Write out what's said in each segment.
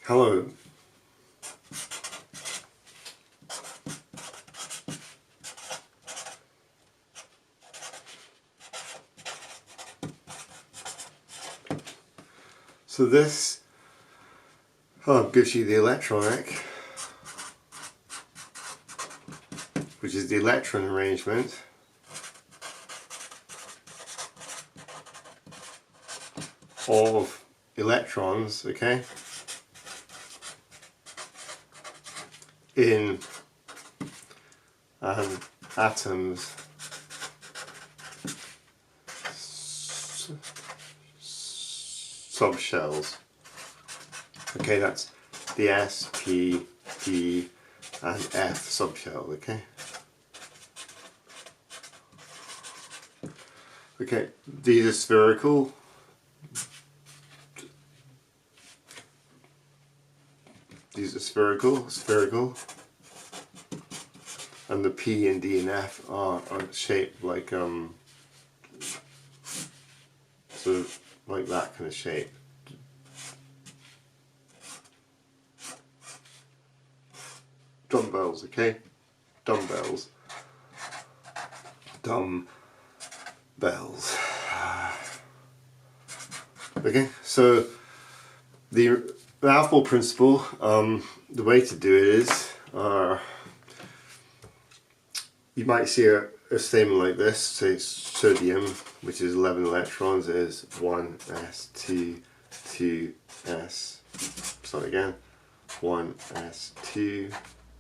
Hello. So this gives you the electronic, which is the electron arrangement of electrons, okay, in atoms subshells. Okay, that's the S, P, D and F subshell, okay? Okay, these are spherical. These are spherical. And the P and D and F are shaped like sort of like that kind of shape. Dumbbells, okay? Dumbbells. Dumbbells. Okay, so the alpha principle, the way to do it is, you might see a statement like this, say sodium, which is 11 electrons, is 1s2, 2s, start again, 1s2,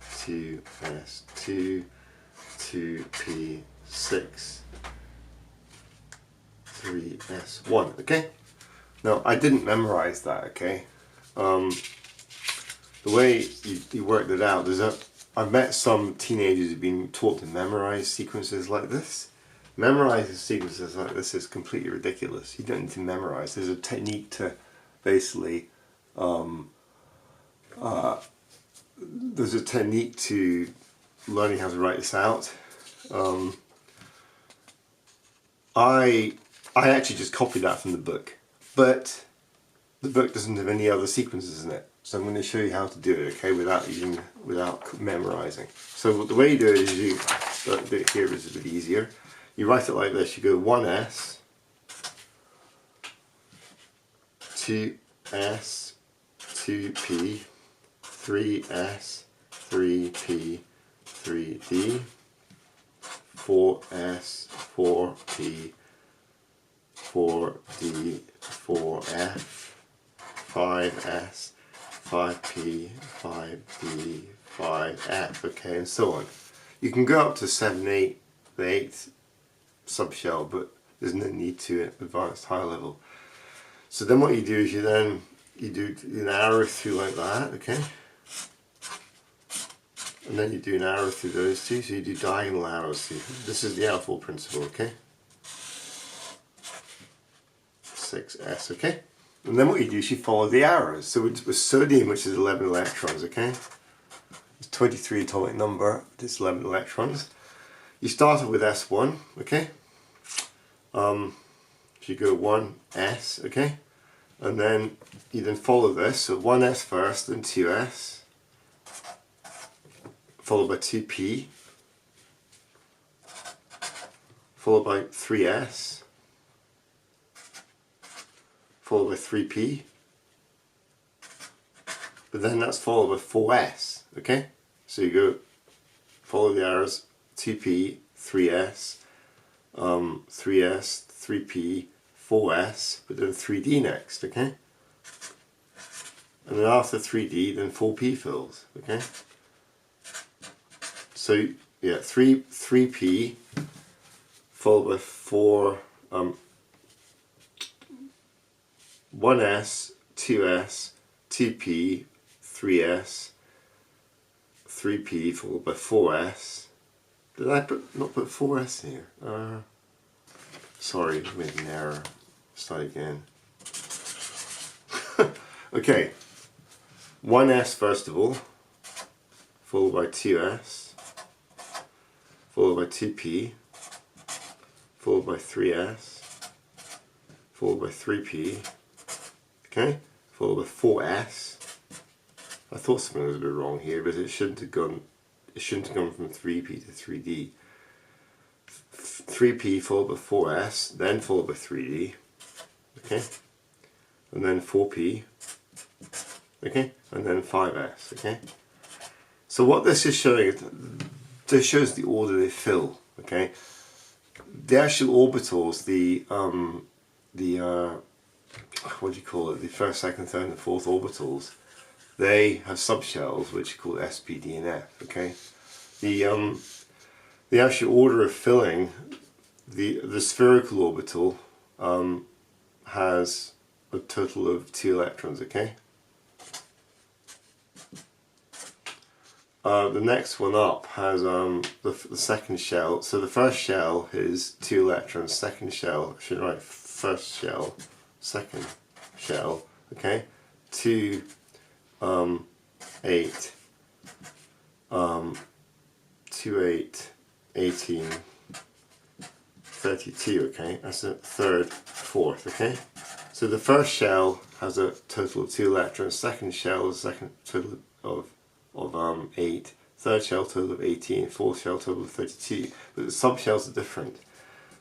2s2, 2p6, 3s1, okay? Now, I didn't memorize that, okay? The way you worked it out, I've met some teenagers who've been taught to memorize sequences like this. Memorizing sequences like this is completely ridiculous. You don't need to memorize. There's a technique to basically, there's a technique to learning how to write this out. I actually just copied that from the book, but the book doesn't have any other sequences in it. So I'm going to show you how to do it, okay, without memorizing. So the way you do it is do it here is a bit easier. You write it like this. You go 1s, 2s, 2p, 3s, 3p, 3d, 4s, 4p, 4d, 4f, 5s, 5p, 5d, 5f, okay, and so on. You can go up to 7, 8, the 8th subshell, but there's no need to at advanced high level. So then what you do is you do an arrow through like that, okay? And then you do an arrow through those two, so you do diagonal arrows through. This is the alpha principle, okay? 6s, okay? And then what you do is you follow the arrows. So with sodium, which is 11 electrons, okay? It's 23 atomic number, it's 11 electrons. You start with S1, okay? So you go 1s, okay? And then you then follow this, so 1s first, then 2s, followed by 2p, followed by 3s, followed by 3p, but then that's followed by 4s, okay? So you go, follow the arrows, 2p, 3s, 3s, 3p, 4s, but then 3d next, okay? And then after 3d, then 4p fills, okay? So yeah, 3p followed by 1s, 2s, 2p, 3s, 3p followed by 4s. Did I not put 4s here? Sorry, made an error. Start again. Okay, 1s first of all, followed by 2s, followed by 2p, followed by 3s, followed by 3p, okay, followed by 4s, I thought something was a bit wrong here, but it shouldn't have gone from 3p to 3d. 3p followed by 4s, then followed by 3d, okay, and then 4p, okay, and then 5s, okay. So what this is showing, this shows the order they fill, okay. The actual orbitals, what do you call it, the first, second, third and fourth orbitals, they have subshells which are called S, P, D and F, okay. The actual order of filling, the spherical orbital has a total of 2 electrons, okay. The next one up has the second shell. So the first shell is 2 electrons, second shell, I should write first shell, second shell, okay, 2, 8, 2, 8, 18, 32, okay, that's the third, fourth, okay. So the first shell has a total of 2 electrons, second shell is a second total of 8, third shell total of 18, fourth shell total of 32, but the subshells are different.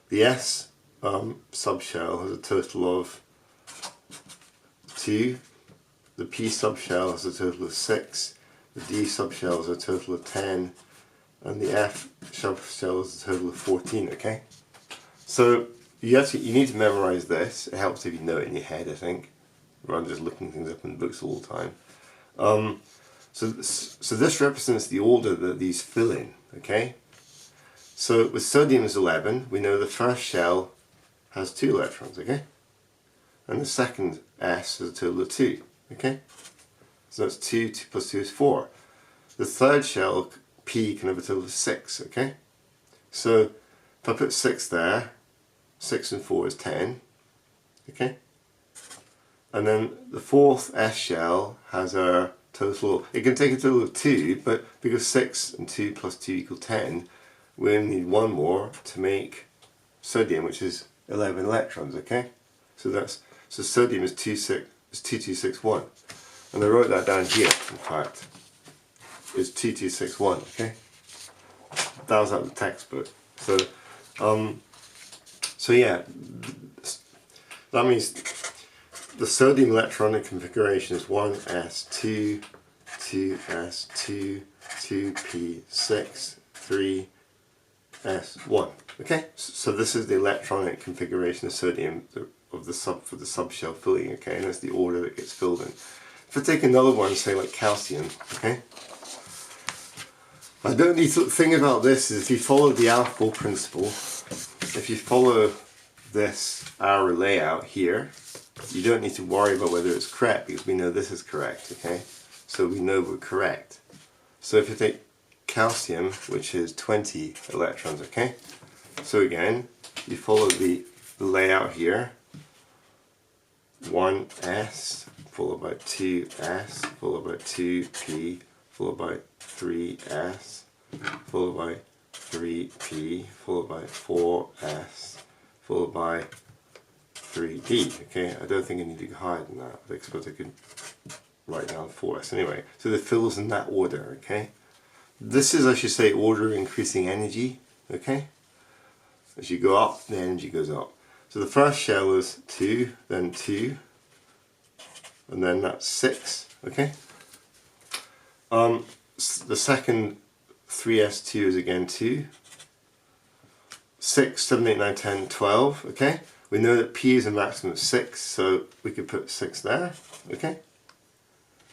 The S subshell has a total of 2, the P subshell has a total of 6, the D subshell has a total of 10, and the F subshell has a total of 14, okay? So you need to memorize this. It helps if you know it in your head, I think, rather than just looking things up in books all the time. So this represents the order that these fill in, okay? So with sodium is 11, we know the first shell has 2 electrons, okay? And the second S has a total of 2, okay? So that's 2 plus 2 is 4. The third shell, P, can have a total of 6, okay? So if I put 6 there, 6 and 4 is 10, okay? And then the fourth S shell has a total, it can take a total of 2, but because 6 and 2 plus 2 equal 10, we only need one more to make sodium, which is 11 electrons, okay? So sodium is 2261. And I wrote that down here, in fact. It's 2261, okay? That was out of the textbook. So yeah, that means the sodium electronic configuration is 1s2, 2s2, 2p6, 3s1. Okay, so this is the electronic configuration of sodium for the subshell filling. Okay, and that's the order that gets filled in. If I take another one, say like calcium, okay. I don't need to think about this is if you follow the alphabet principle, if you follow this arrow layout here, you don't need to worry about whether it's correct because we know this is correct, okay? So we know we're correct. So if you take calcium, which is 20 electrons, okay? So again, you follow the layout here. 1s, followed by 2s, followed by 2p, followed by 3s, followed by 3p, followed by 4s, followed by 3d. Okay, I don't think I need to go higher than that. I suppose I could write down 4s. Anyway, so the fills in that order. Okay, this is, I should say, order of increasing energy. Okay, as you go up, the energy goes up. So the first shell is 2, then 2, and then that's 6. Okay. The second 3s2 is again 2. 6, 7, 8, 9, 10, 12. Okay. We know that P is a maximum of 6, so we could put 6 there. Okay.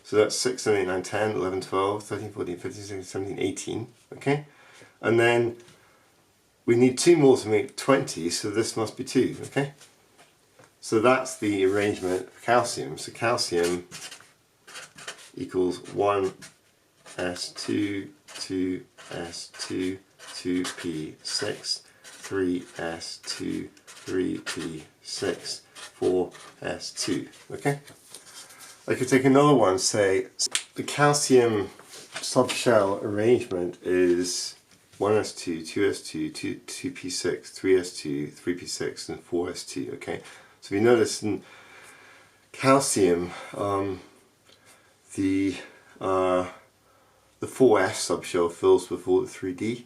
So that's 6, 7, 8, 9, 10, 11, 12, 13, 14, 15, 16, 17, 18. Okay. And then we need 2 more to make 20, so this must be 2, okay? So that's the arrangement of calcium. So calcium equals 1s2, 2s2, 2p6, 3s2, 3p6, 4s2, okay? I could take another one, say the calcium subshell arrangement is 1s2, 2s2, 2p6, 3s2, 3p6 and 4s2, okay? So if you notice in calcium, the the 4s subshell fills with all the 3d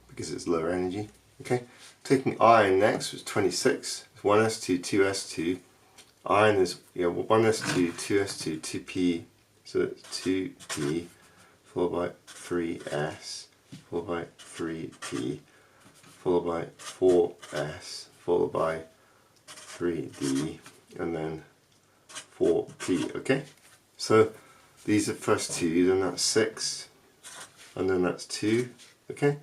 because it's lower energy. Okay, taking iron next, which is 26. It's 1s2, 2s2. Iron is 1s2, 2s2, 2p. So it's 2p followed by 3s followed by 3p followed by 4s followed by 3d and then 4p. Okay, so these are first two, then that's 6, and then that's 2, okay,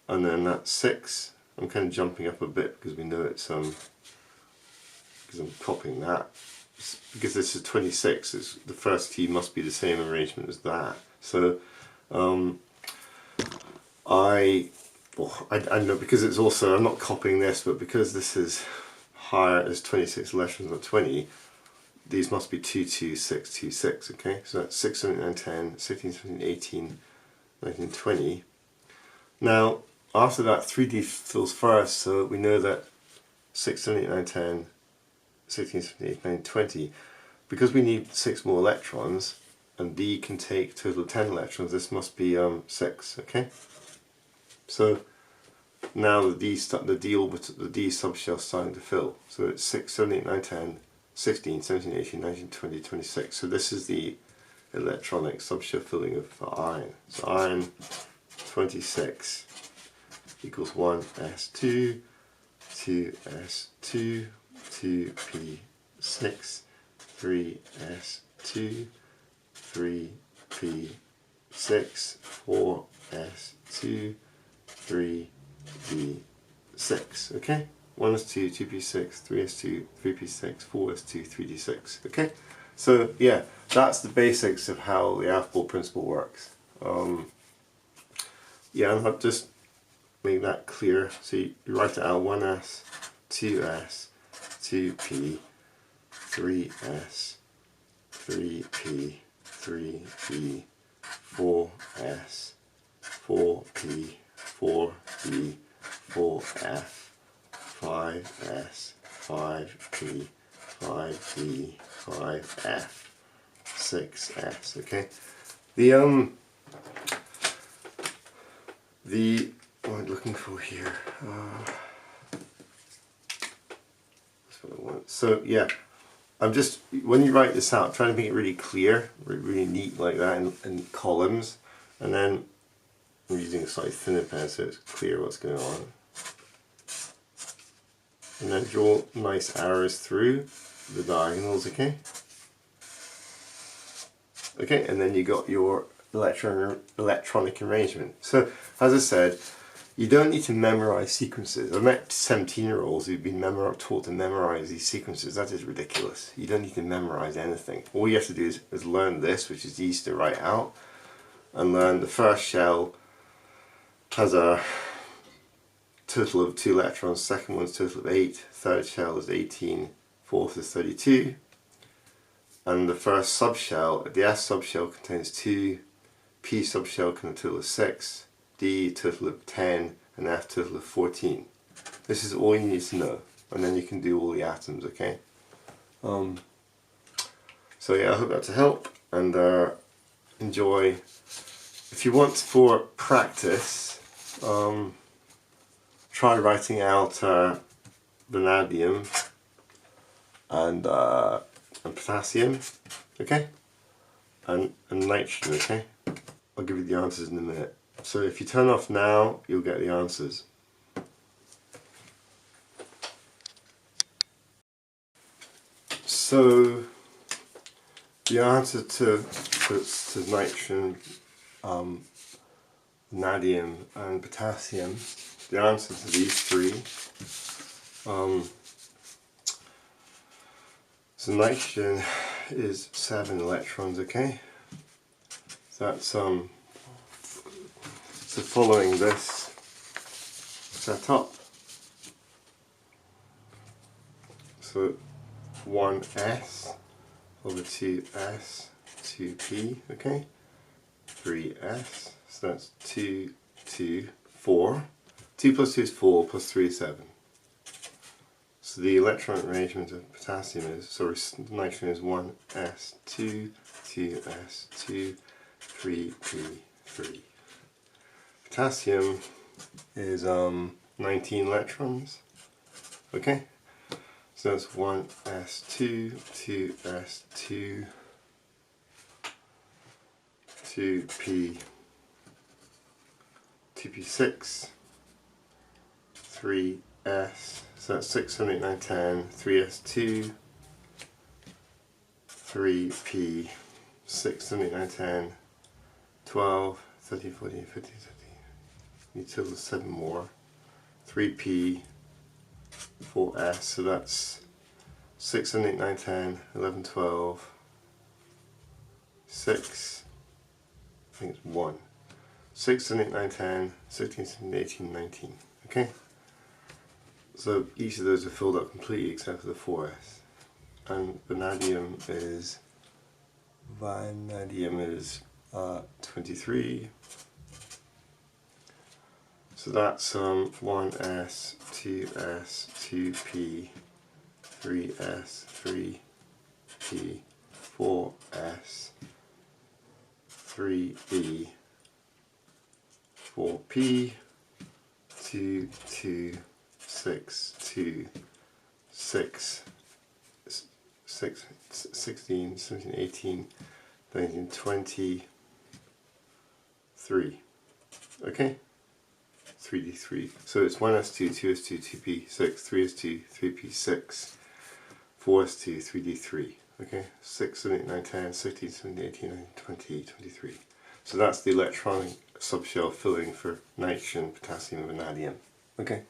and then that's 6. I'm kind of jumping up a bit because we know it's because I'm copying that. Because this is 26, the first two must be the same arrangement as that. So I know, because it's also, I'm not copying this, but because this is higher as 26 electrons than 20, these must be 2, 2, 6, 2, 6, okay? So that's 6, 7, 9, 10, 16, 17, 18, 19, 20. Now, after that, 3D fills first, so we know that 6, 7, 8, 9, 10, 16, 17, 18, 19, 20. Because we need 6 more electrons, and D can take a total of 10 electrons, this must be 6, okay? So now the D subshell is starting to fill. So it's 6, 7, 8, 9, 10, 16, 17, 18, 19, 20, 26. So this is the electronic subshell filling of iron. So iron 26 equals 1s2, 2s2, 2p6, 3s2, 3p6, 4s2, 3d6. Okay? 1s2, 2p6, 3s2, 3p6, 4s2, 3d6. Okay? So yeah, that's the basics of how the Aufbau principle works. Yeah, and I'll just make that clear. So you write it out: 1s, 2s, 2p, 3s, 3p, 3d, 4s, 4p, 4d, 4f, 5s, 5p, 5d, 5f, 6s. Okay, what I'm looking for here. That's what I want. So yeah, I'm just, when you write this out, trying to make it really clear, really neat like that in columns, and then I'm using a slightly thinner pen so it's clear what's going on. And then draw nice arrows through the diagonals, okay? Okay, and then you got your electronic arrangement. So, as I said, you don't need to memorize sequences. I've met 17-year-olds who've been taught to memorize these sequences. That is ridiculous. You don't need to memorize anything. All you have to do is learn this, which is easy to write out, and learn the first shell has a total of 2 electrons, second one's total of 8, third shell is 18, fourth is 32, and the first subshell, the S subshell contains 2, P subshell contains a total of 6, D total of 10, and F total of 14. This is all you need to know, and then you can do all the atoms, okay? So yeah, I hope that's a help, and enjoy. If you want for practice, try writing out vanadium and potassium, okay, and nitrogen, okay. I'll give you the answers in a minute. So if you turn off now, you'll get the answers. So the answer to nitrogen, vanadium and potassium, the answer to these three, so nitrogen is 7 electrons, okay? So that's so following this setup, so 1s over 2s, 2p, okay, 3s, so that's 2, 2, 4. 2 plus 2 is 4, plus 3 is 7. So the electron arrangement of potassium is, sorry, nitrogen is 1s2, 2s2, 3p3. Potassium is 19 electrons. Okay, so that's 1s2, 2s2, 2p6, 3s, so that's 6, 7, 8, 9, 10, 3s2, 3p, 6, 7, 8, 9, 10, 12, 13, 14, 15, 16, need till 7 more, 3p, 4s, so that's 6, 7, 8, 9, 10, 11, 12, 6, I think it's 1, 6, 7, 8, 9, 10, 16, 17, 18, 19, okay? So each of those are filled up completely except for the 4s. And vanadium is 23. So that's 1s, 2s, 2p, 3s, 3p, 4s, 3b, 4p, 2, 2, 6, 2, 6, 6, 16, 17, 18, 19, 20, 3. Okay? 3d3. So it's 1s2, 2s2, 2p6, 3s2, 3p6, 4s2, 3d3. Okay? 6, 7, 8, 9, 10, 16, 17, 18, 19, 20, 23. So that's the electronic subshell filling for nitrogen, potassium, and vanadium. Okay?